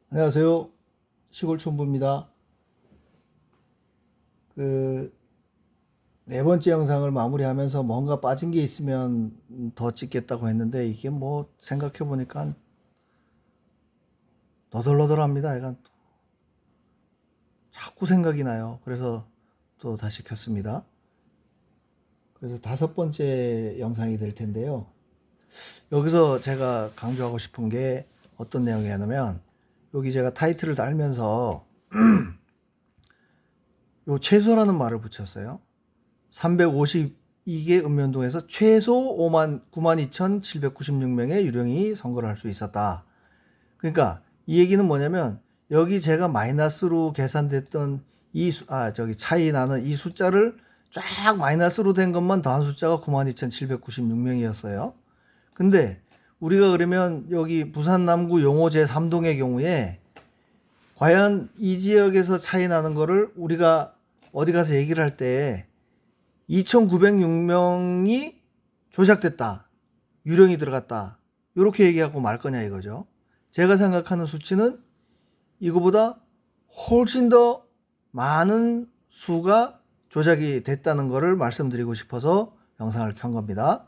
안녕하세요. 시골촌부입니다. 그, 네 번째 영상을 마무리하면서 뭔가 빠진 게 있으면 더 찍겠다고 했는데 이게 뭐 생각해 보니까 너덜너덜합니다. 약간 자꾸 생각이 나요. 그래서 또 다시 켰습니다. 그래서 다섯 번째 영상이 될 텐데요. 여기서 제가 강조하고 싶은 게 어떤 내용이냐면 여기 제가 타이틀을 달면서 요 최소라는 말을 붙였어요. 352개 읍면동에서 최소 92,796명의 유령이 선거를 할 수 있었다. 그러니까 이 얘기는 뭐냐면 여기 제가 마이너스로 계산됐던 저기 차이 나는 이 숫자를 쫙 마이너스로 된 것만 더한 숫자가 92,796명이었어요. 근데 우리가 그러면 여기 부산 남구 용호 제3동의 경우에 과연 이 지역에서 차이 나는 거를 우리가 어디 가서 얘기를 할 때 2,906명이 조작됐다. 유령이 들어갔다. 이렇게 얘기하고 말 거냐 이거죠. 제가 생각하는 수치는 이거보다 훨씬 더 많은 수가 조작이 됐다는 것을 말씀드리고 싶어서 영상을 켠 겁니다.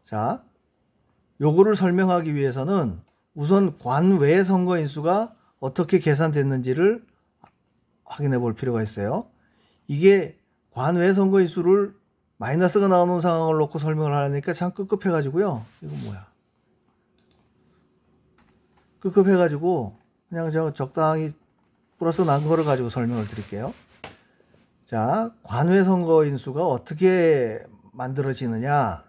자, 요거를 설명하기 위해서는 우선 관외 선거인 수가 어떻게 계산됐는지를 확인해 볼 필요가 있어요. 이게 관외 선거인 수를 마이너스가 나오는 상황을 놓고 설명을 하려니까 참 급급해가지고요. 이거 뭐야? 급급해가지고 그냥 저 적당히 플러스 난 거를 가지고 설명을 드릴게요. 자, 관외 선거인 수가 어떻게 만들어지느냐?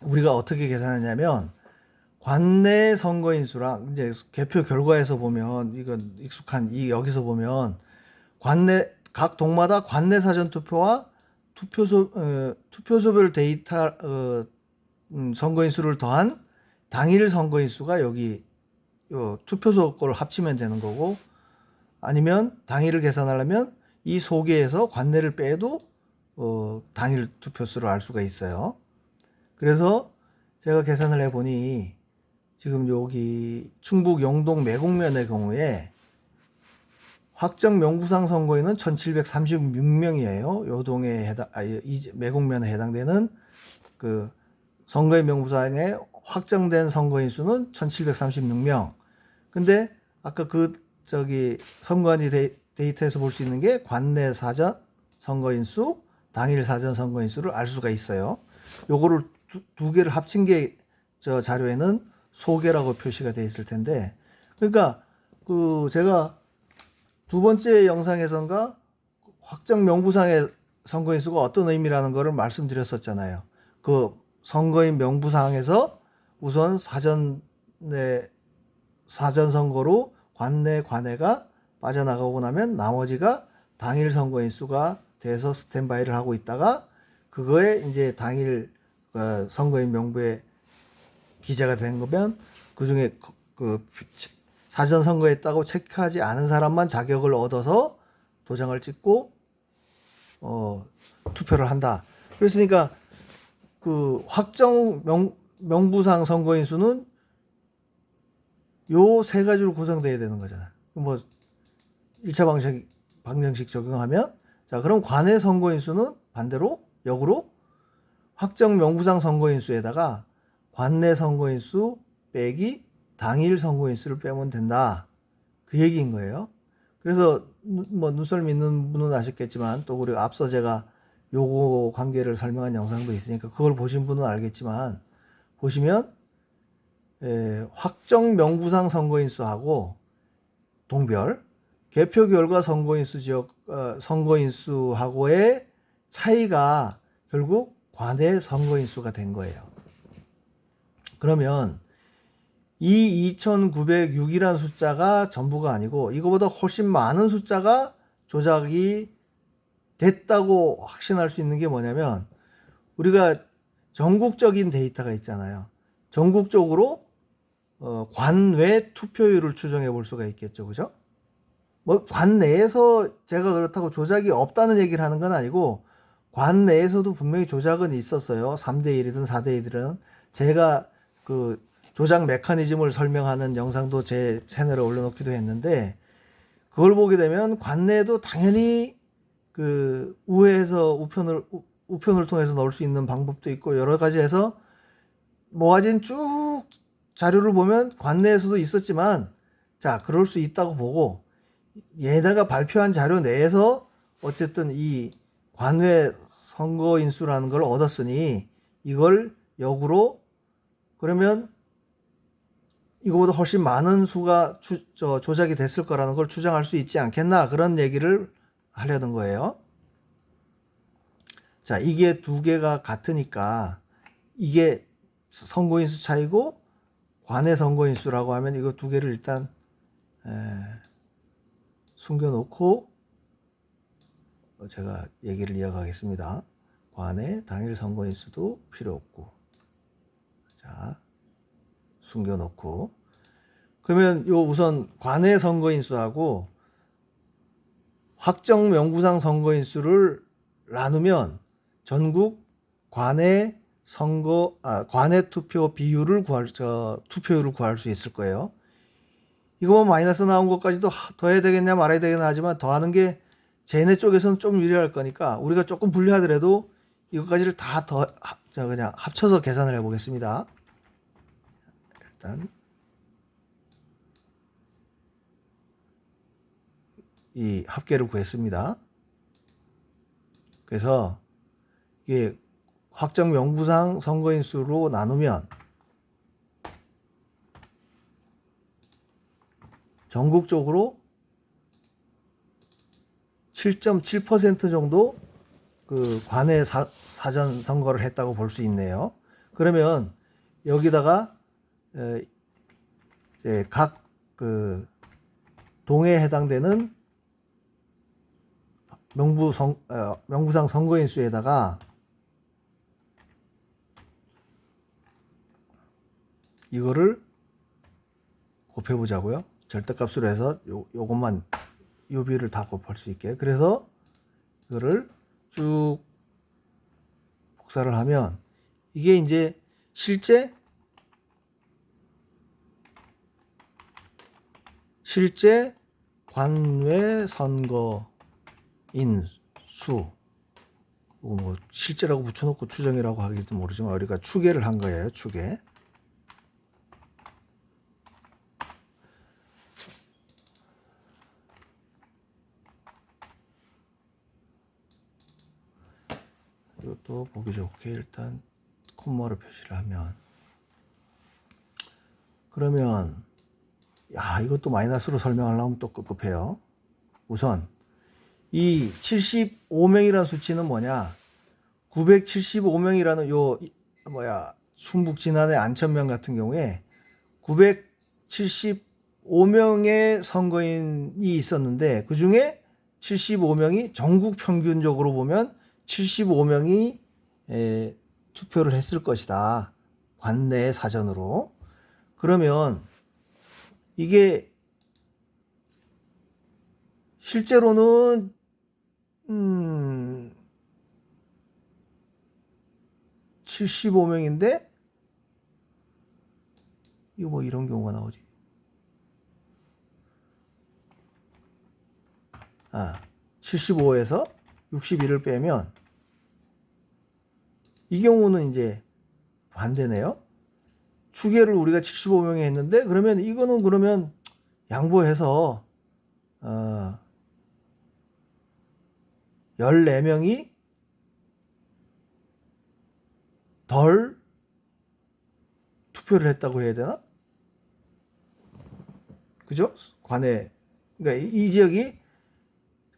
우리가 어떻게 계산하냐면 관내 선거인 수랑 이제 개표 결과에서 보면 이건 익숙한 여기서 보면 관내 각 동마다 관내 사전 투표와 투표소별 데이터 선거인 수를 더한 당일 선거인 수가 여기 투표소 거를 합치면 되는 거고, 아니면 당일을 계산하려면 이 소개에서 관내를 빼도 당일 투표수를 알 수가 있어요. 그래서 제가 계산을 해보니 지금 여기 충북 영동 매곡면의 경우에 확정 명부상 선거인은 1,736명이에요. 요 동에 이 매곡면에 해당되는 그 선거인 명부상에 확정된 선거인 수는 1,736명. 근데 아까 저기 선관위 데이터에서 볼 수 있는 게 관내 사전 선거인 수, 당일 사전 선거인 수를 알 수가 있어요. 요거를 두 개를 합친 게 저 자료에는 소개라고 표시가 되어 있을 텐데, 그러니까 제가 두 번째 영상에선가 확정 명부상의 선거인 수가 어떤 의미라는 것을 말씀드렸었잖아요. 그 선거인 명부상에서 우선 사전 선거로 관내가 빠져나가고 나면 나머지가 당일 선거인 수가 돼서 스탠바이를 하고 있다가 그거에 이제 당일 선거인 명부에 기재가 된 거면 그 중에 사전 선거했다고 체크하지 않은 사람만 자격을 얻어서 도장을 찍고 투표를 한다. 그랬으니까 그 확정 명부상 선거인 수는 요 세 가지로 구성돼야 되는 거잖아. 뭐 1차 방정식 적용하면, 자, 그럼 관내 선거인 수는 반대로 역으로 확정 명부상 선거인 수에다가 관내 선거인 수 빼기 당일 선거인 수를 빼면 된다. 그 얘기인 거예요. 그래서 뭐 눈썰 믿는 분은 아셨겠지만, 또 우리가 앞서 제가 요거 관계를 설명한 영상도 있으니까 그걸 보신 분은 알겠지만, 보시면 확정 명부상 선거인 수하고 동별 개표 결과 선거인 수 선거인 수하고의 차이가 결국 관내 선거인 수가 된 거예요. 그러면 이 2,906이라는 숫자가 전부가 아니고 이거보다 훨씬 많은 숫자가 조작이 됐다고 확신할 수 있는 게 뭐냐면, 우리가 전국적인 데이터가 있잖아요. 전국적으로 관외 투표율을 추정해 볼 수가 있겠죠. 그죠? 뭐 관내에서 제가 그렇다고 조작이 없다는 얘기를 하는 건 아니고, 관내에서도 분명히 조작은 있었어요. 3대 1이든 4대 1이든 제가 조작 메커니즘을 설명하는 영상도 제 채널에 올려놓기도 했는데, 그걸 보게 되면 관내에도 당연히 그 우회해서 우편을 통해서 넣을 수 있는 방법도 있고 여러 가지 해서 모아진 쭉 자료를 보면 관내에서도 있었지만, 자, 그럴 수 있다고 보고 얘네가 발표한 자료 내에서 어쨌든 이 관외 선거 인수라는 걸 얻었으니 이걸 역으로 그러면 이거보다 훨씬 많은 수가 조작이 됐을 거라는 걸 추정할 수 있지 않겠나, 그런 얘기를 하려던 거예요. 자, 이게 두 개가 같으니까 이게 선거인수 차이고 관내 선거인수라고 하면 이거 두 개를 일단 숨겨놓고 제가 얘기를 이어가겠습니다. 관내 당일 선거인수도 필요 없고, 자, 숨겨놓고, 그러면 요 우선 관내 선거인수하고 확정 명부상 선거인수를 나누면 전국 관내 관내 투표 비율을 투표율을 구할 수 있을 거예요. 이거 뭐 마이너스 나온 것까지도 더해야 되겠냐 말아야 되겠냐 하지만 더하는 게 쟤네 쪽에서는 좀 유리할 거니까 우리가 조금 불리하더라도 이것까지를 다 그냥 합쳐서 계산을 해 보겠습니다. 일단 이 합계를 구했습니다. 그래서 이게 확정 명부상 선거인수로 나누면 전국적으로 7.7% 정도 그 관내 사전 선거를 했다고 볼 수 있네요. 그러면 여기다가 이제 각 그 동에 해당되는 명부상 선거인수에다가 이거를 곱해보자고요. 절대값으로 해서 요것만 요 비를 다 곱할 수 있게. 그래서 이거를 쭉 복사를 하면 이게 이제 실제 관외 선거인 수, 뭐 실제라고 붙여놓고 추정이라고 하기도 모르지만 우리가 추계를 한 거예요. 추계. 이것도 보기 좋게 일단 콤마로 표시를 하면, 그러면 이것도 마이너스로 설명하려면 또 급급해요. 우선 이 75명이라는 수치는 뭐냐, 975명이라는 충북 진안의 안천면 같은 경우에 975명의 선거인이 있었는데 그 중에 75명이 전국 평균적으로 보면 75명이 투표를 했을 것이다. 관내 사전으로. 그러면 이게 실제로는 75명인데 이거 뭐 이런 경우가 나오지. 75에서 61을 빼면 이 경우는 이제 반대네요. 추계를 우리가 75명에 했는데 그러면 이거는 그러면 양보해서 14명이 덜 투표를 했다고 해야 되나? 그죠? 관내, 그러니까 이 지역이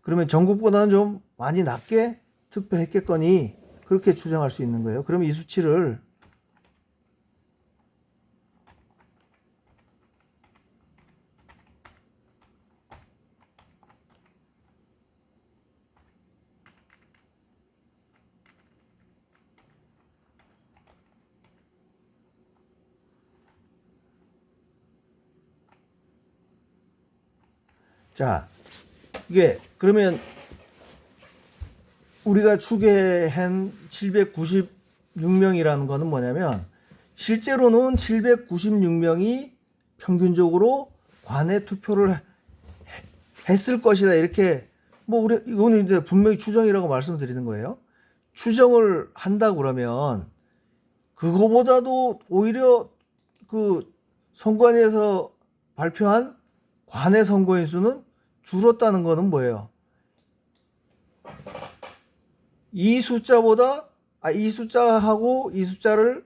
그러면 전국보다는 좀 많이 낮게 투표했겠거니 그렇게 추정할 수 있는 거예요. 그러면 이 수치를 자, 이게 그러면 우리가 추계한 796명이라는 거는 뭐냐면 실제로는 796명이 평균적으로 관내 투표를 했을 것이다. 이렇게 우리 이거는 이제 분명히 추정이라고 말씀드리는 거예요. 추정을 한다 그러면 그거보다도 오히려 그 선관위에서 발표한 관내 선거인 수는 줄었다는 거는 뭐예요? 이 숫자하고 이 숫자를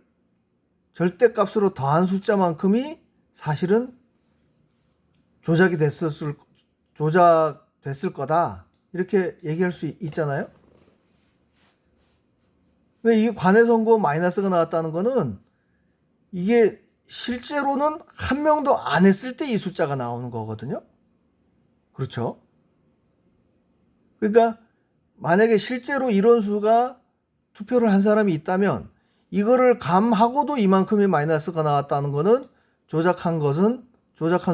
절대값으로 더한 숫자만큼이 사실은 조작됐을 거다. 이렇게 얘기할 수 있잖아요. 근데 이게 관내 선거 마이너스가 나왔다는 거는 이게 실제로는 한 명도 안 했을 때 이 숫자가 나오는 거거든요. 그렇죠? 그러니까 만약에 실제로 이런 수가 투표를 한 사람이 있다면 이거를 감하고도 이만큼의 마이너스가 나왔다는 거는 조작한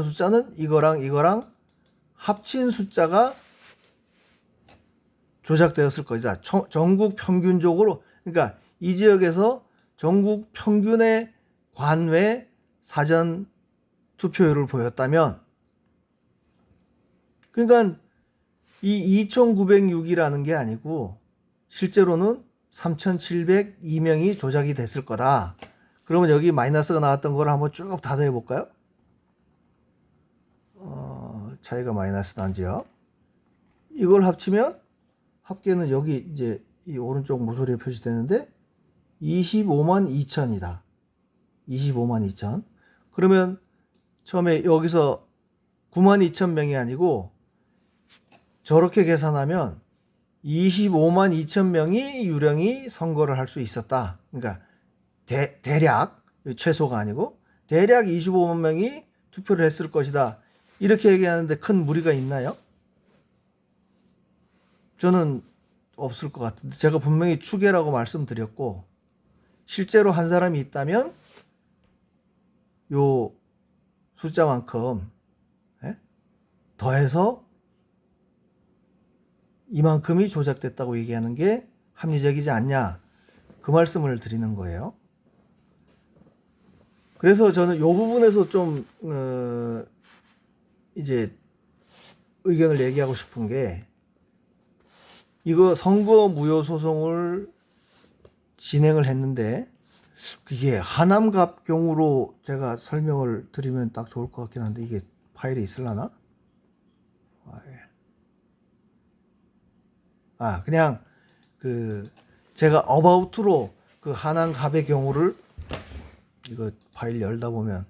숫자는 이거랑 합친 숫자가 조작되었을 것이다. 전국 평균적으로, 그러니까 이 지역에서 전국 평균의 관외 사전 투표율을 보였다면, 그러니까 이 2,906이라는 게 아니고 실제로는 3,702명이 조작이 됐을 거다. 그러면 여기 마이너스가 나왔던 걸 한번 쭉 닫아 볼까요? 차이가 마이너스 난 지역. 이걸 합치면 합계는 여기 이제 이 오른쪽 모서리에 표시되는데 25만 2천이다. 25만 2천. 그러면 처음에 여기서 9만 2천 명이 아니고 저렇게 계산하면 25만 2천 명이 유령이 선거를 할 수 있었다. 그러니까 대략, 최소가 아니고 대략 25만 명이 투표를 했을 것이다. 이렇게 얘기하는데 큰 무리가 있나요? 저는 없을 것 같은데, 제가 분명히 추계라고 말씀드렸고 실제로 한 사람이 있다면 요 숫자만큼 더해서 이만큼이 조작됐다고 얘기하는 게 합리적이지 않냐, 그 말씀을 드리는 거예요. 그래서 저는 이 부분에서 좀 이제 의견을 얘기하고 싶은 게, 이거 선거 무효 소송을 진행을 했는데 이게 하남갑경으로 제가 설명을 드리면 딱 좋을 것 같긴 한데 이게 파일에 있을라나? 그냥 제가 어바웃으로 그 하남갑의 경우를, 이거 파일 열다 보면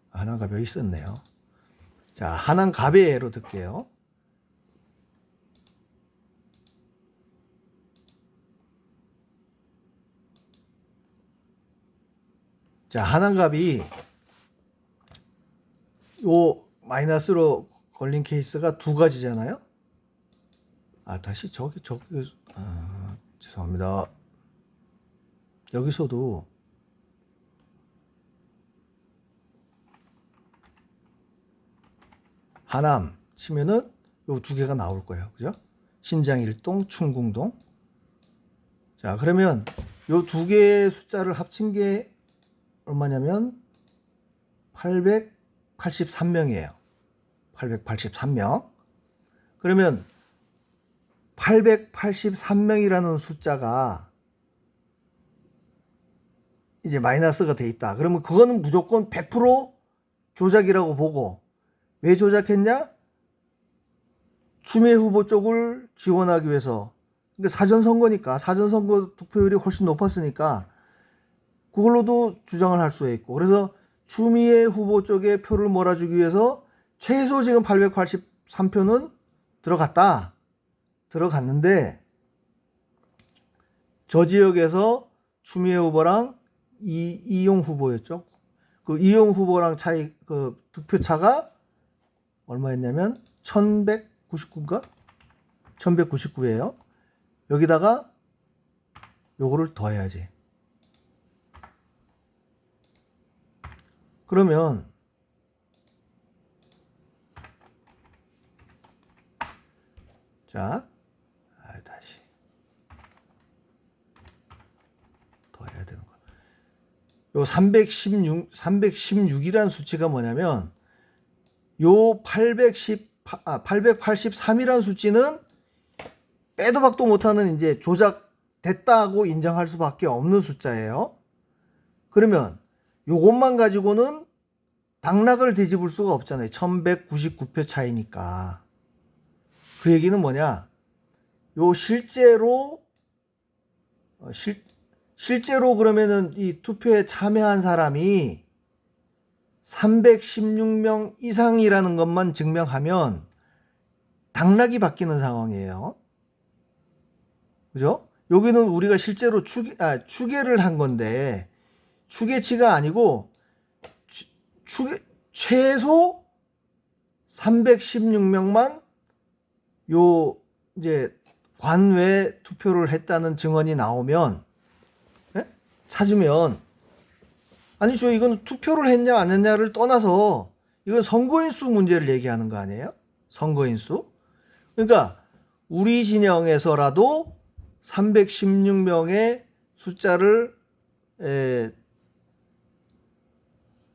하남갑 여기 있었네요. 자, 하남갑의 예로 들게요. 자, 하남갑이 요 마이너스로 걸린 케이스가 두 가지잖아요. 다시 죄송합니다. 여기서도 하남 치면은 요 두 개가 나올 거예요. 그죠? 신장 1동, 충궁동. 자, 그러면 요 두 개의 숫자를 합친 게 얼마냐면 883명이에요. 883명. 그러면 883명이라는 숫자가 이제 마이너스가 돼 있다. 그러면 그거는 무조건 100% 조작이라고 보고, 왜 조작했냐? 추미애 후보 쪽을 지원하기 위해서. 그러니까 사전선거니까, 사전선거 득표율이 훨씬 높았으니까 그걸로도 주장을 할 수 있고, 그래서 추미애 후보 쪽에 표를 몰아주기 위해서 최소 지금 883표는 들어갔는데 저 지역에서 추미애 후보랑 이용 후보였죠. 그 이용 후보랑 차이, 그 득표 차가 얼마였냐면 1199인가? 1199예요. 여기다가 요거를 더해야지. 그러면 자, 다시 요 316이라는 수치가 뭐냐면 요 883이라는 수치는 빼도 박도 못하는 이제 조작됐다고 인정할 수밖에 없는 숫자예요. 그러면 요것만 가지고는 당락을 뒤집을 수가 없잖아요. 1199표 차이니까. 그 얘기는 뭐냐? 요 실제로 그러면은 이 투표에 참여한 사람이 316명 이상이라는 것만 증명하면 당락이 바뀌는 상황이에요. 그죠? 여기는 우리가 실제로 추계를 한 건데 추계치가 아니고 최소 316명만 요 이제 관외 투표를 했다는 증언이 나오면 찾으면 아니죠. 이건 투표를 했냐 안 했냐를 떠나서 이건 선거인수 문제를 얘기하는 거 아니에요? 선거인수. 그러니까 우리 진영에서라도 316명의 숫자를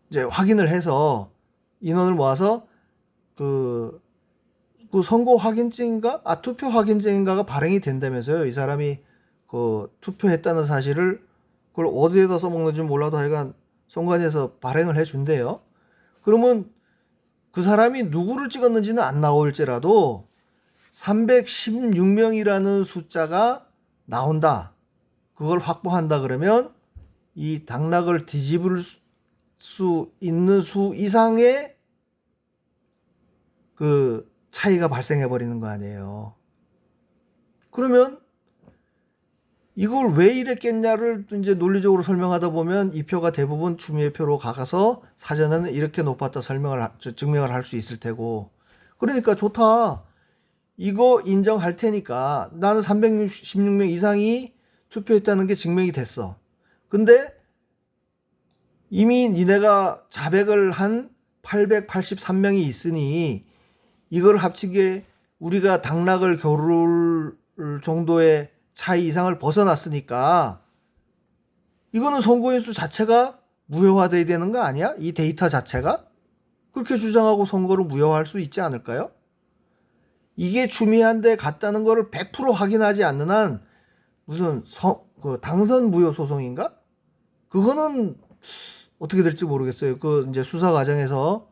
이제 확인을 해서 인원을 모아서 그 선거 확인증인가? 투표 확인증인가가 발행이 된다면서요. 이 사람이 그 투표했다는 사실을 그걸 어디에다 써먹는지 몰라도 하여간 선관위에서 발행을 해준대요. 그러면 그 사람이 누구를 찍었는지는 안 나올지라도 316명이라는 숫자가 나온다. 그걸 확보한다 그러면 이 당락을 뒤집을 수 있는 수 이상의 그 차이가 발생해 버리는 거 아니에요. 그러면 이걸 왜 이랬겠냐를 이제 논리적으로 설명하다 보면 이 표가 대부분 추미애 표로 가서 사전에는 이렇게 높았다 증명을 할 수 있을 테고. 그러니까 좋다. 이거 인정할 테니까 나는 316명 이상이 투표했다는 게 증명이 됐어. 근데 이미 니네가 자백을 한 883명이 있으니 이걸 합치게 우리가 당락을 겨룰 정도의 차이 이상을 벗어났으니까 이거는 선거인수 자체가 무효화돼야 되는 거 아니야? 이 데이터 자체가? 그렇게 주장하고 선거를 무효화할 수 있지 않을까요? 이게 추미애한테 갔다는 거를 100% 확인하지 않는 한 무슨 그 당선 무효 소송인가? 그거는 어떻게 될지 모르겠어요. 그 이제 수사 과정에서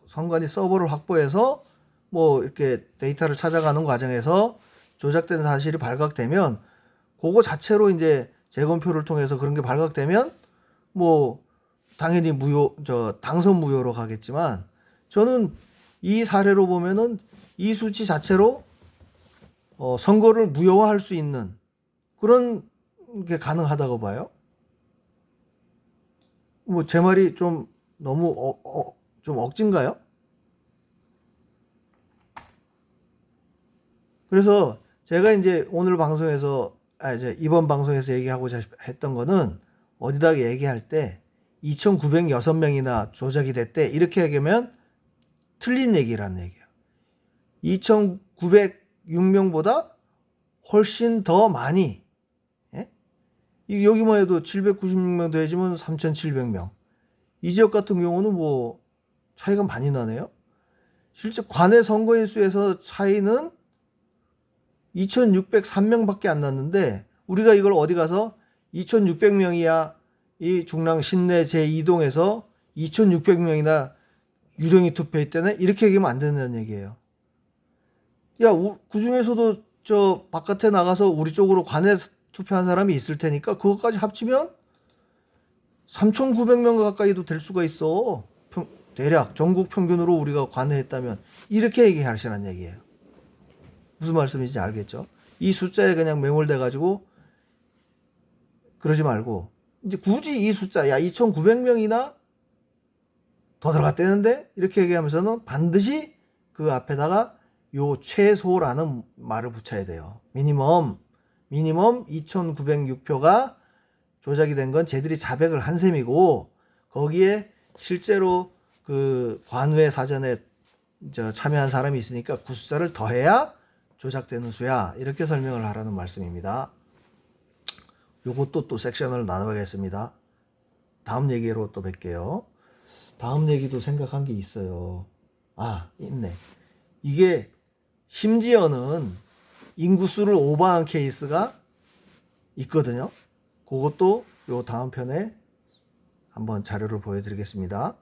선관위 서버를 확보해서 뭐 이렇게 데이터를 찾아가는 과정에서 조작된 사실이 발각되면 그거 자체로 이제 재검표를 통해서 그런 게 발각되면 뭐 당연히 당선 무효로 가겠지만 저는 이 사례로 보면은 이 수치 자체로 선거를 무효화할 수 있는 그런 게 가능하다고 봐요. 뭐 제 말이 좀 너무 좀 억진가요? 그래서 제가 이제 오늘 방송에서 이제 이번 방송에서 얘기하고자 했던 거는 어디다 얘기할 때 2,906명이나 조작이 됐대 이렇게 얘기하면 틀린 얘기라는 얘기예요. 2,906명보다 훨씬 더 많이 여기만 해도 796명 더해지면 3,700명. 이 지역 같은 경우는 뭐 차이가 많이 나네요. 실제 관내 선거인수에서 차이는 2,603명밖에 안 났는데 우리가 이걸 어디 가서 2,600명이야 이 중랑 신내 제2동에서 2,600명이나 유령이 투표했다네 이렇게 얘기하면 안 된다는 얘기예요. 야, 그 중에서도 저 바깥에 나가서 우리 쪽으로 관내 투표한 사람이 있을 테니까 그것까지 합치면 3,900명 가까이도 될 수가 있어. 대략 전국 평균으로 우리가 관회했다면 이렇게 얘기하시라는 얘기예요. 무슨 말씀인지 알겠죠? 이 숫자에 그냥 매몰돼 가지고 그러지 말고 이제 굳이 이 숫자 야 2,900명이나 더 들어갔다는데 이렇게 얘기하면서는 반드시 그 앞에다가 요 최소라는 말을 붙여야 돼요. 미니멈 2,906표가 조작이 된 건 쟤들이 자백을 한 셈이고 거기에 실제로 그 관외 사전에 참여한 사람이 있으니까 그 숫자를 더해야 조작되는 수야 이렇게 설명을 하라는 말씀입니다. 요것도 또 섹션을 나눠야겠습니다. 다음 얘기로 또 뵐게요. 다음 얘기도 생각한 게 있어요. 아, 있네. 이게 심지어는 인구수를 오버한 케이스가 있거든요. 그것도 요 다음 편에 한번 자료를 보여드리겠습니다.